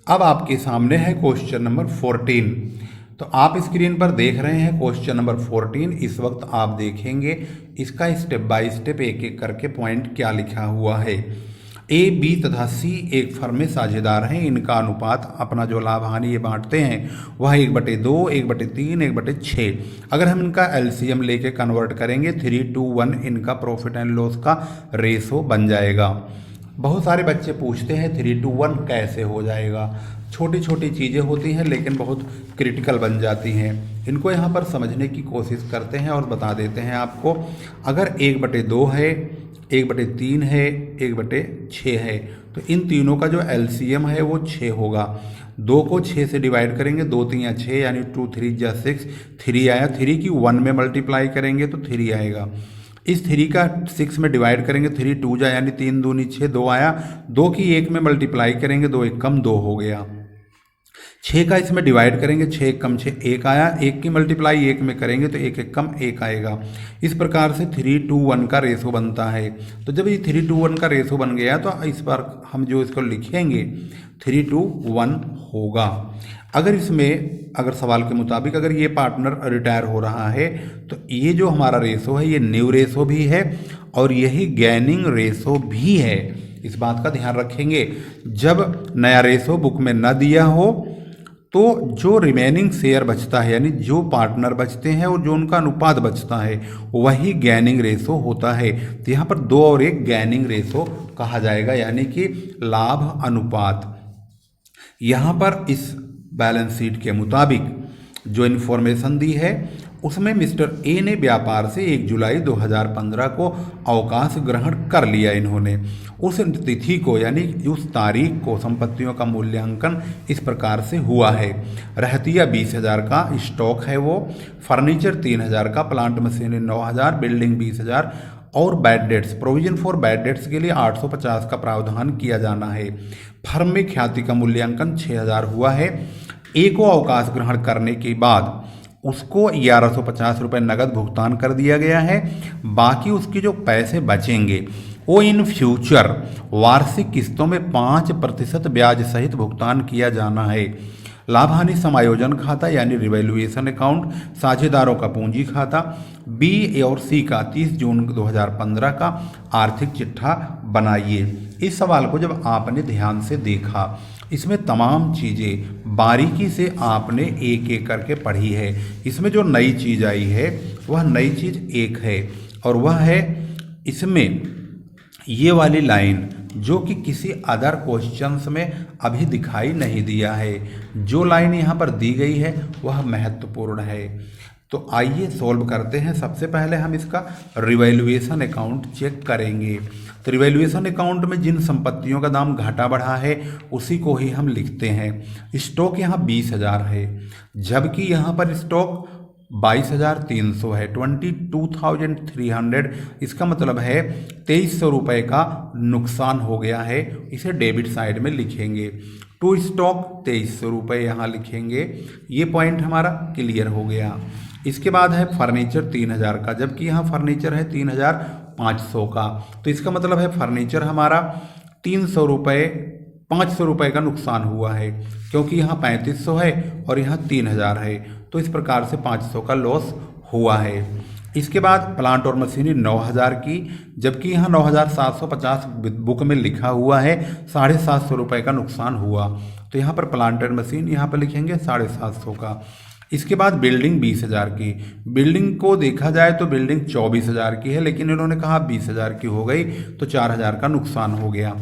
अब आपके सामने है क्वेश्चन नंबर 14। तो आप स्क्रीन पर देख रहे हैं क्वेश्चन नंबर 14। इस वक्त आप देखेंगे इसका स्टेप बाय स्टेप एक एक करके पॉइंट क्या लिखा हुआ है। ए, बी तथा सी एक फर्म में साझेदार हैं। इनका अनुपात अपना जो लाभ हानि ये बांटते हैं वह 1/2, 1/3, 1/6। अगर हम इनका एलसीएम लेके कन्वर्ट करेंगे 3:1 इनका प्रॉफिट एंड लॉस का रेशो बन जाएगा। बहुत सारे बच्चे पूछते हैं 3:1 कैसे हो जाएगा। छोटी छोटी चीज़ें होती हैं लेकिन बहुत क्रिटिकल बन जाती हैं। इनको यहाँ पर समझने की कोशिश करते हैं और बता देते हैं आपको। अगर 1/2 है, 1/3 है, 1/6 है, तो इन तीनों का जो एलसीएम है वो 6 होगा। 2 को 6 से डिवाइड करेंगे, 2 3 6 यानी 2 3 6, 3 आया। 3 की 1 में मल्टीप्लाई करेंगे तो 3 आएगा। इस 3 का 6 में डिवाइड करेंगे, 3 2 जा यानी 3 दूनी 6, 2 आया। 2 की 1 में मल्टीप्लाई करेंगे, 2 1 कम 2 हो गया। 6 का इसमें डिवाइड करेंगे, 6 कम 6 1 आया। 1 की मल्टीप्लाई 1 में करेंगे तो 1 1 कम 1 आएगा। इस प्रकार से 3:1 का रेशो बनता है। तो जब ये 3:1 का रेशो बन गया तो इस बार हम जो इसको लिखेंगे 3:1 होगा। अगर अगर सवाल के मुताबिक अगर ये पार्टनर रिटायर हो रहा है तो ये जो हमारा रेशो है ये न्यू रेशो भी है और यही गैनिंग रेशो भी है। इस बात का ध्यान रखेंगे। जब नया रेशो बुक में न दिया हो तो जो रिमेनिंग शेयर बचता है यानी जो पार्टनर बचते हैं और जो उनका अनुपात बचता है वही गैनिंग रेशो होता है। तो यहाँ पर 2 और 1 गैनिंग रेशो कहा जाएगा यानी कि लाभ अनुपात। यहाँ पर इस बैलेंस शीट के मुताबिक जो इन्फॉर्मेशन दी है उसमें मिस्टर ए ने व्यापार से 1 जुलाई 2015 को अवकाश ग्रहण कर लिया। इन्होंने उस तिथि को यानी उस तारीख को संपत्तियों का मूल्यांकन इस प्रकार से हुआ है। रहतिया 20,000 का स्टॉक है वो, फर्नीचर 3,000 का, प्लांट मशीनरी 9,000, बिल्डिंग 20,000 और bad debts provision for bad debts के लिए 850 का प्रावधान किया जाना है। फर्म में ख्याति का मूल्यांकन 6,000 हुआ है। ए को अवकाश ग्रहण करने के बाद उसको 1150 रुपये नगद भुगतान कर दिया गया है। बाकी उसके जो पैसे बचेंगे वो इन फ्यूचर वार्षिक किस्तों में 5% ब्याज सहित भुगतान किया जाना है। लाभ हानि समायोजन खाता यानी रिवैल्यूएशन अकाउंट, साझेदारों का पूंजी खाता, बी और सी का 30 जून 2015 का आर्थिक चिट्ठा बनाइए। इस सवाल को जब आपने ध्यान से देखा इसमें तमाम चीज़ें बारीकी से आपने एक एक करके पढ़ी है। इसमें जो नई चीज़ आई है वह नई चीज़ एक है और वह है इसमें ये वाली लाइन जो कि किसी अदर क्वेश्चंस में अभी दिखाई नहीं दिया है। जो लाइन यहाँ पर दी गई है वह महत्वपूर्ण है। तो आइए सॉल्व करते हैं। सबसे पहले हम इसका रिवैल्यूएशन अकाउंट चेक करेंगे। तो रिवैल्यूएशन अकाउंट में जिन संपत्तियों का दाम घटा बढ़ा है उसी को ही हम लिखते हैं। स्टॉक यहाँ 20,000 है जबकि यहाँ पर स्टॉक 22,300 है, 22,300। इसका मतलब है 2,300 रुपये का नुकसान हो गया है। इसे डेबिट साइड में लिखेंगे। टू स्टॉक 2,300 रुपये यहाँ लिखेंगे। ये पॉइंट हमारा क्लियर हो गया। इसके बाद है फर्नीचर 3,000 का जबकि यहाँ फर्नीचर है 3,500 का। तो इसका मतलब है फर्नीचर हमारा 300 रुपये 500 रुपये का नुकसान हुआ है क्योंकि यहाँ 3,500 है और यहाँ 3,000 है। तो इस प्रकार से 500 का लॉस हुआ है। इसके बाद प्लांट और मशीनरी 9,000 की जबकि यहाँ 9,750 बुक में लिखा हुआ है। 750 रुपये का नुकसान हुआ। तो यहाँ पर प्लांट और मशीन यहाँ पर लिखेंगे 750 का। इसके बाद बिल्डिंग 20,000 की। बिल्डिंग को देखा जाए तो बिल्डिंग 24,000 की है लेकिन इन्होंने कहा 20,000 की हो गई तो 4,000 का नुकसान हो गया।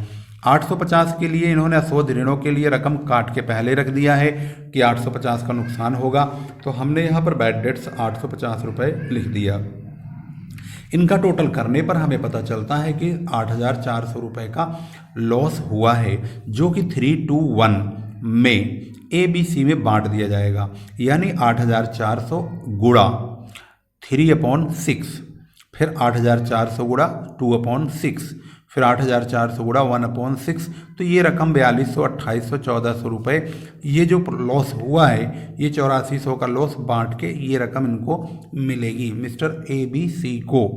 850 के लिए इन्होंने अशोध ऋणों के लिए रकम काट के पहले रख दिया है कि 850 का नुकसान होगा। तो हमने यहाँ पर बैड डेट्स 850 रुपये लिख दिया। इनका टोटल करने पर हमें पता चलता है कि 8,400 रुपये का लॉस हुआ है जो कि 3:1 में ABC में बांट दिया जाएगा। यानी 8,400 गुणा 3/6, फिर 8,400 गुणा 2/6, फिर 8,400 गुणा 1/6। तो ये रकम 4,200, 2,800, 1,400 रुपये ये जो लॉस हुआ है ये 8,400 का लॉस बांट के ये रकम इनको मिलेगी मिस्टर ABC को।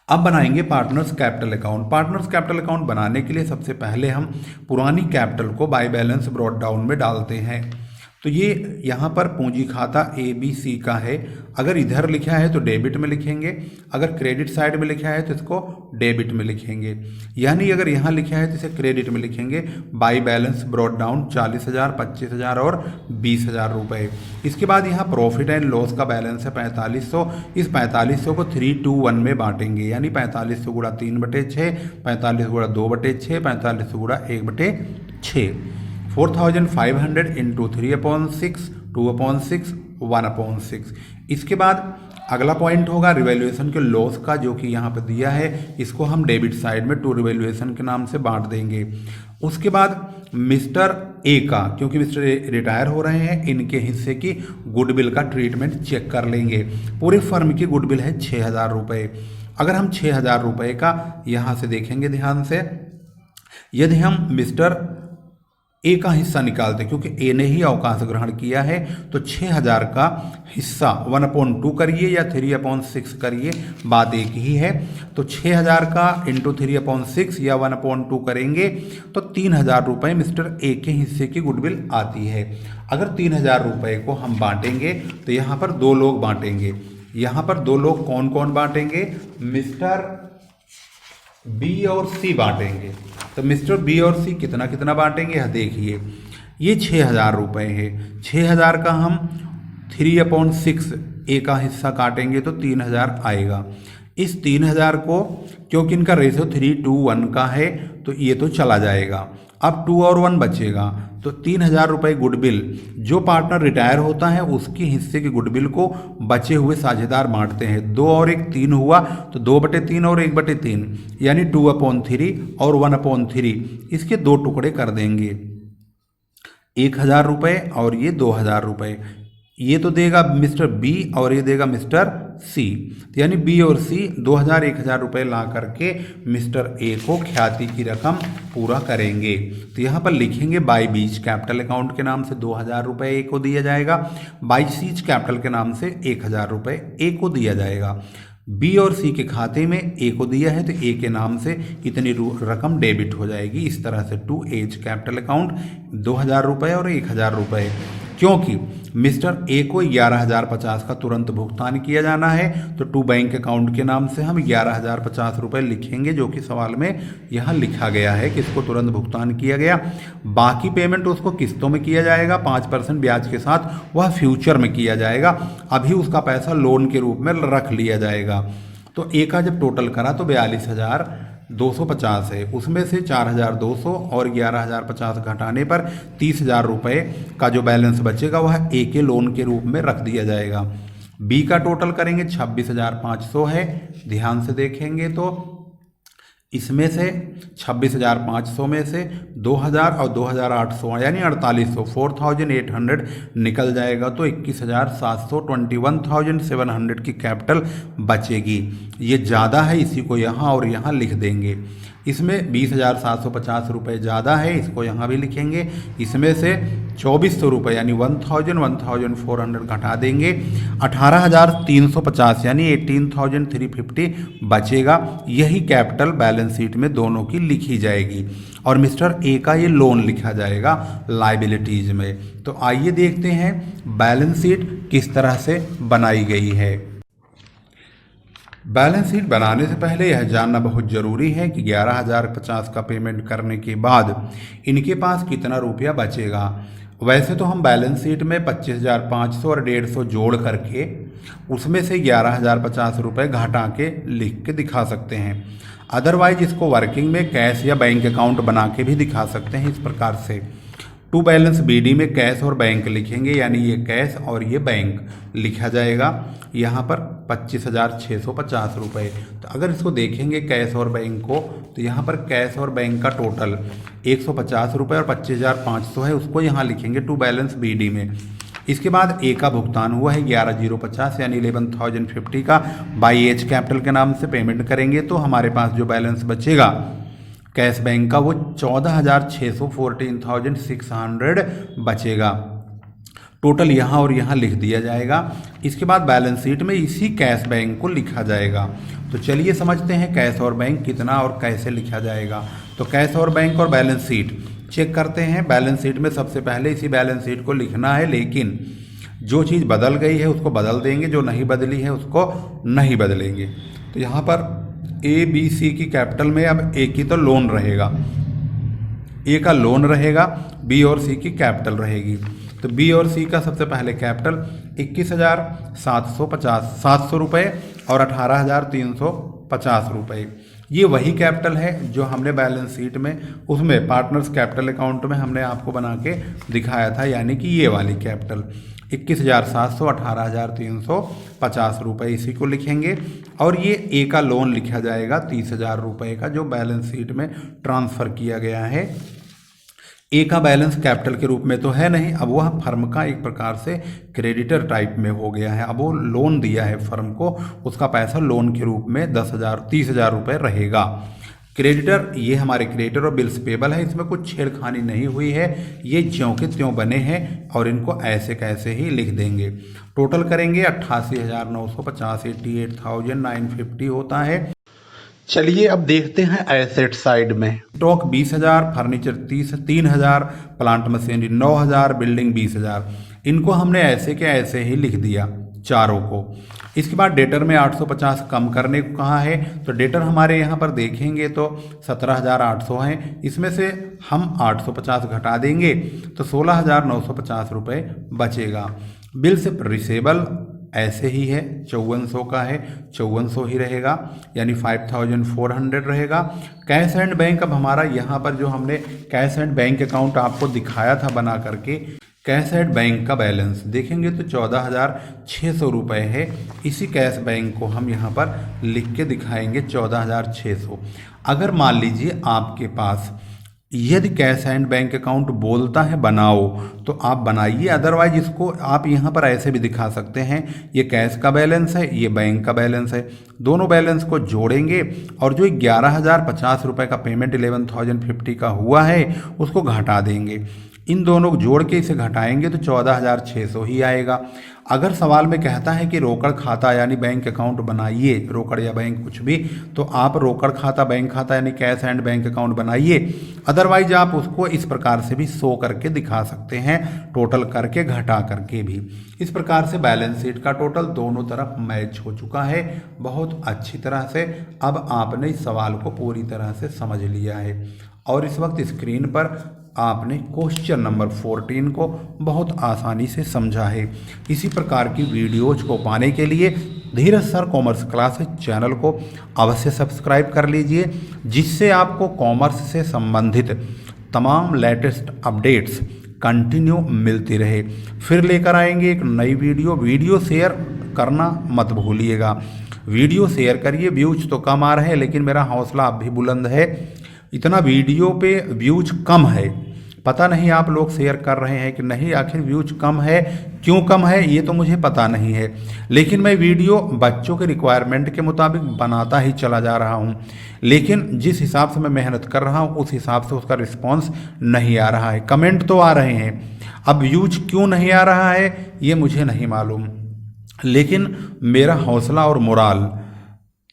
अब बनाएंगे partners capital account. Partners capital account बनाने के लिए सबसे पहले हम पुरानी कैपिटल को बाय बैलेंस ब्रॉट डाउन में डालते हैं। तो ये यहाँ पर पूंजी खाता ABC का है। अगर इधर लिखा है तो डेबिट में लिखेंगे, अगर क्रेडिट साइड में लिखा है तो इसको डेबिट में लिखेंगे। यानी अगर यहाँ लिखा है तो इसे क्रेडिट में लिखेंगे। बाई बैलेंस ब्रॉट डाउन 40,000, 25,000 और 20,000 रुपये। इसके बाद यहाँ प्रॉफिट एंड लॉस का बैलेंस है 4500। इस 4500 को 3-2-1 में बांटेंगे, यानी 4500 गुणा 3/6, 4500 गुणा 2/6, 4500 गुणा 1/6। 4,500 इंटू 3/6, 2/6, 1/6। इसके बाद अगला पॉइंट होगा रिवैल्यूएशन के लॉस का, जो कि यहाँ पे दिया है। इसको हम डेबिट साइड में टू रिवैल्यूएशन के नाम से बांट देंगे। उसके बाद मिस्टर ए का, क्योंकि मिस्टर ए रिटायर हो रहे हैं, इनके हिस्से की गुडविल का ट्रीटमेंट चेक कर लेंगे। पूरे फर्म की गुडविल है 6,000 रुपये। अगर हम 6,000 रुपये का यहाँ से देखेंगे ध्यान से, यदि हम मिस्टर ए का हिस्सा निकालते, क्योंकि ए ने ही अवकाश ग्रहण किया है, तो 6,000 का हिस्सा 1/2 करिए या 3/6 करिए, बात एक ही है। तो 6,000 का इंटू 3/6 या 1/2 करेंगे तो 3,000 रुपये मिस्टर ए के हिस्से की गुडविल आती है। अगर 3,000 रुपये को हम बांटेंगे तो यहाँ पर 2 लोग बांटेंगे। यहाँ पर 2 लोग कौन कौन बांटेंगे? मिस्टर बी और सी बांटेंगे। तो मिस्टर बी और सी कितना कितना बांटेंगे, यह देखिए। ये 6,000 रुपये है। 6,000 का हम 3/6 ए का हिस्सा काटेंगे तो 3,000 आएगा। इस 3,000 को, क्योंकि इनका रेशियो 3:1 का है, तो ये तो चला जाएगा। अब 2 और 1 बचेगा, तो 3,000 रुपये गुडविल जो पार्टनर रिटायर होता है उसके हिस्से की गुडविल को बचे हुए साझेदार बांटते हैं। 2 और 1 3 हुआ, तो 2/3 और 1/3, यानी 2/3 और 1/3। इसके 2 टुकड़े कर देंगे, 1,000 रुपये और ये 2,000 रुपये। ये तो देगा मिस्टर बी और ये देगा मिस्टर सी, यानी बी और सी 2,000 1,000 रुपये ला करके मिस्टर ए को ख्याति की रकम पूरा करेंगे। तो यहाँ पर लिखेंगे बाई बीच कैपिटल अकाउंट के नाम से 2,000 रुपये ए को दिया जाएगा, बाई सीच कैपिटल के नाम से 1,000 रुपये ए को दिया जाएगा। बी और सी के खाते में ए को दिया है तो ए के नाम से इतनी रकम डेबिट हो जाएगी। इस तरह से टू एज कैपिटल अकाउंट 2,000 रुपये और 1,000 रुपये, क्योंकि मिस्टर ए को 11,050 का तुरंत भुगतान किया जाना है, तो टू बैंक अकाउंट के नाम से हम 11,050 रुपये लिखेंगे, जो कि सवाल में यहाँ लिखा गया है कि इसको तुरंत भुगतान किया गया। बाकी पेमेंट उसको किस्तों में किया जाएगा 5% ब्याज के साथ, वह फ्यूचर में किया जाएगा। अभी उसका पैसा लोन के रूप में रख लिया जाएगा। तो ए का जब टोटल करा तो 42,250 है, उसमें से 4,200 और 11,050 घटाने पर 30,000 रुपये का जो बैलेंस बचेगा वह ए के लोन के रूप में रख दिया जाएगा। बी का टोटल करेंगे 26,500 है, ध्यान से देखेंगे तो इसमें से 26,500 में से 2,000 और 2,800 यानी 4,800 4,800 निकल जाएगा, तो 21,700 21,700 की कैपिटल बचेगी। ये ज़्यादा है, इसी को यहाँ और यहाँ लिख देंगे। इसमें 20,750 रुपये ज़्यादा है, इसको यहाँ भी लिखेंगे। इसमें से 2,400 रुपये यानी 1,400 घटा देंगे, 18,350 यानी 18,350 बचेगा। यही कैपिटल बैलेंस शीट में दोनों की लिखी जाएगी और मिस्टर ए का ये लोन लिखा जाएगा लाइबिलिटीज में। तो आइए देखते हैं बैलेंस शीट किस तरह से बनाई गई है। बैलेंस शीट बनाने से पहले यह जानना बहुत ज़रूरी है कि 11,050 का पेमेंट करने के बाद इनके पास कितना रुपया बचेगा। वैसे तो हम बैलेंस शीट में 25,500 और 150 जोड़ करके उसमें से 11,050 रुपये घटा के लिख के दिखा सकते हैं। अदरवाइज इसको वर्किंग में कैश या बैंक अकाउंट बना के भी दिखा सकते हैं। इस प्रकार से टू बैलेंस बीडी में कैश और बैंक लिखेंगे, यानी ये कैश और ये बैंक लिखा जाएगा। यहाँ पर 25,650 रुपये। तो अगर इसको देखेंगे कैश और बैंक को, तो यहाँ पर कैश और बैंक का टोटल 150 रुपये और 25,500 है, उसको यहाँ लिखेंगे टू बैलेंस बीडी में। इसके बाद ए का भुगतान हुआ है 11,050 यानी 11,050 का बाई एज कैपिटल के नाम से पेमेंट करेंगे, तो हमारे पास जो बैलेंस बचेगा कैश बैंक का वो 14,600 14,600 बचेगा। टोटल यहाँ और यहाँ लिख दिया जाएगा। इसके बाद बैलेंस शीट में इसी कैश बैंक को लिखा जाएगा। तो चलिए समझते हैं कैश और बैंक कितना और कैसे लिखा जाएगा। तो कैश और बैंक और बैलेंस शीट चेक करते हैं। बैलेंस शीट में सबसे पहले इसी बैलेंस शीट को लिखना है, लेकिन जो चीज़ बदल गई है उसको बदल देंगे, जो नहीं बदली है उसको नहीं बदलेंगे। तो यहाँ पर ए बी सी की कैपिटल में अब ए की तो लोन रहेगा, ए का लोन रहेगा, बी और सी की कैपिटल रहेगी। तो बी और सी का सबसे पहले कैपिटल 21,750 रुपये और 18,350 रुपये। ये वही कैपिटल है जो हमने बैलेंस शीट में उसमें पार्टनर्स कैपिटल अकाउंट में हमने आपको बना के दिखाया था, यानी कि ये वाली कैपिटल 21,700 18,350 रुपये, इसी को लिखेंगे। और ये ए का लोन लिखा जाएगा 30,000 रुपये का, जो बैलेंस शीट में ट्रांसफ़र किया गया है। ए का बैलेंस कैपिटल के रूप में तो है नहीं, अब वह फर्म का एक प्रकार से क्रेडिटर टाइप में हो गया है। अब वो लोन दिया है फर्म को, उसका पैसा लोन के रूप में 30,000 रुपये रहेगा। क्रेडिटर, ये हमारे क्रेडिटर और बिल्स पेबल है, इसमें कुछ छेड़खानी नहीं हुई है, ये ज्यों के त्यों बने हैं और इनको ऐसे कैसे ही लिख देंगे। टोटल करेंगे 88,950 88,950 होता है। चलिए अब देखते हैं एसेट साइड में। Stock 20,000, furniture 3,000, plant machinery 9,000, building 20,000। इनको हमने ऐसे के ऐसे ही लिख दिया चारों को। इसके बाद डेटर में 850 कम करने को कहा है, तो डेटर हमारे यहाँ पर देखेंगे तो 17,800 हैं, इसमें से हम 850 घटा देंगे तो 16,950 रुपये बचेगा। बिल्स रिसेबल ऐसे ही है, 5400 का है, 5400 ही रहेगा, यानी 5,400 रहेगा। कैश एंड बैंक, अब हमारा यहाँ पर जो हमने कैश एंड बैंक अकाउंट आपको दिखाया था बना करके, कैश एंड बैंक का बैलेंस देखेंगे तो 14,600 रुपये है। इसी कैश बैंक को हम यहाँ पर लिख के दिखाएंगे 14,600। अगर मान लीजिए आपके पास यदि कैश एंड बैंक अकाउंट बोलता है बनाओ तो आप बनाइए, अदरवाइज इसको आप यहाँ पर ऐसे भी दिखा सकते हैं। ये कैश का बैलेंस है, ये बैंक का बैलेंस है, दोनों बैलेंस को जोड़ेंगे और जो 11,050 रुपये का पेमेंट 11,050 का हुआ है उसको घटा देंगे। इन दोनों को जोड़ के इसे घटाएंगे तो 14,600 ही आएगा। अगर सवाल में कहता है कि रोकड़ खाता यानी बैंक अकाउंट बनाइए, रोकड़ या बैंक कुछ भी, तो आप रोकड़ खाता बैंक खाता यानी कैश एंड बैंक अकाउंट बनाइए, अदरवाइज आप उसको इस प्रकार से भी शो करके दिखा सकते हैं, टोटल करके घटा करके भी। इस प्रकार से बैलेंस शीट का टोटल दोनों तरफ मैच हो चुका है बहुत अच्छी तरह से। अब आपने इस सवाल को पूरी तरह से समझ लिया है और इस वक्त स्क्रीन पर आपने क्वेश्चन नंबर 14 को बहुत आसानी से समझा है। इसी प्रकार की वीडियोज को पाने के लिए धीरज सर कॉमर्स क्लासेस चैनल को अवश्य सब्सक्राइब कर लीजिए, जिससे आपको कॉमर्स से संबंधित तमाम लेटेस्ट अपडेट्स कंटिन्यू मिलती रहे। फिर लेकर आएंगे एक नई वीडियो शेयर करना मत भूलिएगा। वीडियो शेयर करिए, व्यूज तो कम आ रहे हैं लेकिन मेरा हौसला अब भी बुलंद है। इतना वीडियो पे व्यूज कम है, पता नहीं आप लोग शेयर कर रहे हैं कि नहीं, आखिर व्यूज कम है, क्यों कम है ये तो मुझे पता नहीं है, लेकिन मैं वीडियो बच्चों के रिक्वायरमेंट के मुताबिक बनाता ही चला जा रहा हूँ। लेकिन जिस हिसाब से मैं मेहनत कर रहा हूँ उस हिसाब से उसका रिस्पांस नहीं आ रहा है। कमेंट तो आ रहे हैं, अब व्यूज क्यों नहीं आ रहा है ये मुझे नहीं मालूम, लेकिन मेरा हौसला और मोराल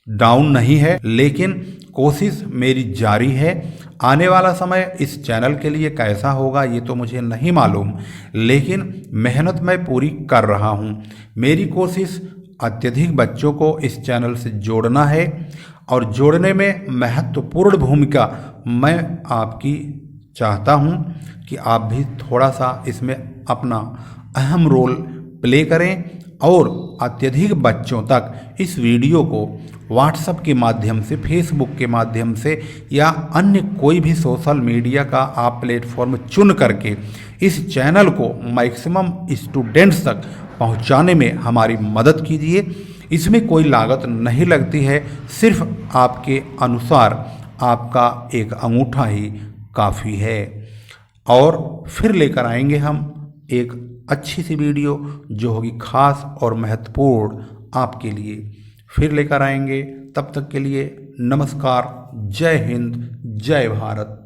डाउन नहीं है, लेकिन कोशिश मेरी जारी है। आने वाला समय इस चैनल के लिए कैसा होगा ये तो मुझे नहीं मालूम, लेकिन मेहनत मैं पूरी कर रहा हूँ। मेरी कोशिश अत्यधिक बच्चों को इस चैनल से जोड़ना है और जोड़ने में महत्वपूर्ण भूमिका मैं आपकी चाहता हूँ कि आप भी थोड़ा सा इसमें अपना अहम रोल प्ले करें और अत्यधिक बच्चों तक इस वीडियो को व्हाट्सएप के माध्यम से, फेसबुक के माध्यम से या अन्य कोई भी सोशल मीडिया का आप प्लेटफॉर्म चुन करके इस चैनल को मैक्सिमम स्टूडेंट्स तक पहुंचाने में हमारी मदद कीजिए। इसमें कोई लागत नहीं लगती है, सिर्फ आपके अनुसार आपका एक अंगूठा ही काफ़ी है। और फिर लेकर आएंगे हम एक अच्छी सी वीडियो जो होगी खास और महत्वपूर्ण आपके लिए। फिर लेकर आएंगे, तब तक के लिए नमस्कार, जय हिंद, जय भारत।